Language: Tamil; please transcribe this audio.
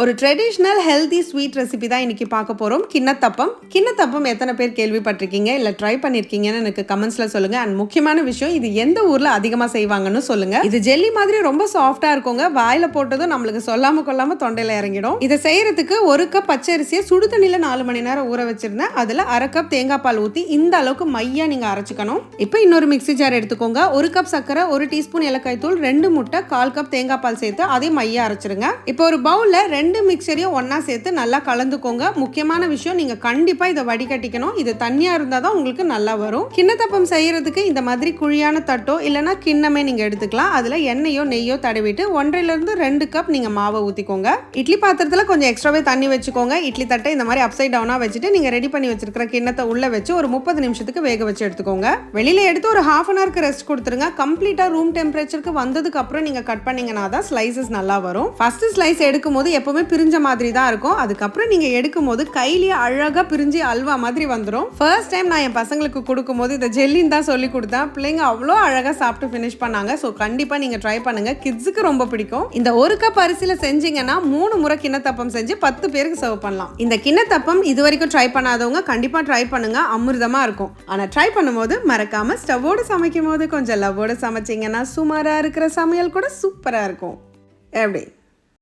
ஒரு ட்ரெடிஷ்னல் ஹெல்தி ஸ்வீட் ரெசிபி தான் இன்னைக்கு பார்க்க போகிறோம். கிண்ணத்தப்பம் எத்தனை பேர் கேள்விப்பட்டிருக்கீங்க இல்லை ட்ரை பண்ணியிருக்கீங்கன்னு எனக்கு கமெண்ட்ஸில் சொல்லுங்கள். அண்ட் முக்கியமான விஷயம், இது எந்த ஊரில் அதிகமாக செய்வாங்கன்னு சொல்லுங்கள். இது ஜெல்லி மாதிரி ரொம்ப சாஃப்டாக இருக்குங்க. வாயில் போட்டதும் நம்மளுக்கு சொல்லாமல் கொள்ளாமல் தொண்டையில் இறங்கிடும். இதை செய்யறதுக்கு 1 கப் பச்சரிசியை சுடு தண்ணியில் 4 மணி நேரம் ஊற வச்சிருந்தேன். அதில் 1/2 கப் தேங்காய் பால் ஊற்றி இந்த அளவுக்கு மையாக நீங்கள் அரைச்சிக்கணும். இப்போ இன்னொரு மிக்ஸி ஜார் எடுத்துக்கோங்க. 1 கப் சர்க்கரை, 1 டீஸ்பூன் ஏலக்காய் தூள், 2 முட்டை, 1/4 கப் தேங்காய் பால் சேர்த்து அதையும் மையாக அரைச்சிருங்க. இப்போ ஒரு பவுலில் 2 மிக்சரையும் ஒன்னா சேர்த்து நல்லா கலந்துக்கோங்க. முக்கியமான விஷயம், நீங்க கண்டிப்பா இதை வடிகட்டிக்கணும். இது தண்ணியா இருந்தா தான் உங்களுக்கு நல்லா வரும். கிண்ணத்தப்பம் செய்யறதுக்கு இந்த மாதிரி குழியான தட்டோ இல்லைன்னா கிண்ணமே நீங்க எடுத்துக்கலாம். அதுல எண்ணெயோ நெய்யோ தடவிட்டு 1.5 கப் நீங்க மாவை ஊத்திக்கோங்க. இட்லி பாத்திரத்துல கொஞ்சம் எக்ஸ்ட்ராவே தண்ணி வச்சுக்கோங்க. இட்லி தட்டை இந்த மாதிரி அப்சைட் டவுனா வச்சுட்டு நீங்க ரெடி பண்ணி வச்சிருக்கிற கிண்ணத்தை உள்ள வச்சு ஒரு 30 நிமிஷத்துக்கு வேக வச்சு எடுத்துக்கோங்க. வெளியில எடுத்து ஒரு 1/2 அன் ஹவருக்கு ரெஸ்ட் கொடுத்துருங்க. கம்ப்ளீட்டா ரூம் டெம்பரேச்சருக்கு வந்ததுக்கு அப்புறம் நீங்க கட் பண்ணீங்கன்னா தான் ஸ்லைசஸ் நல்லா வரும். ஃபர்ஸ்ட் ஸ்லைஸ் எடுக்கும் போது எப்பவுமே பிரிஞ்ச மாதிரி தான் இருக்கும். அதுக்கப்புறம் நீங்க எடுக்கும் போது கையிலேயே அழகா பிரிஞ்சு அல்வா மாதிரி வந்துடும். ஃபர்ஸ்ட் டைம் நான் என் பசங்களுக்கு கொடுக்கும் போது இதை ஜெல்லின்னு தான் சொல்லி கொடுத்தேன். பிள்ளைங்க அவ்வளோ அழகா சாப்பிட்டு ஃபினிஷ் பண்ணாங்க. ஸோ கண்டிப்பா நீங்க ட்ரை பண்ணுங்க. கிட்ஸுக்கு ரொம்ப பிடிக்கும். இந்த 1 கப் அரிசியில செஞ்சீங்கன்னா 3 முறை கிண்ணத்தப்பம் செஞ்சு 10 பேருக்கு சர்வ் பண்ணலாம். இந்த கிண்ணத்தப்பம் இது வரைக்கும் ட்ரை பண்ணாதவங்க கண்டிப்பா ட்ரை பண்ணுங்க. அமிர்தமா இருக்கும். ஆனா ட்ரை பண்ணும்போது மறக்காம ஸ்டவோடு சமைக்கும் போது கொஞ்சம் லவ்வோடு சமைச்சிங்கன்னா சுமாரா இருக்கிற சமையல் கூட சூப்பரா இருக்கும். எப்படி?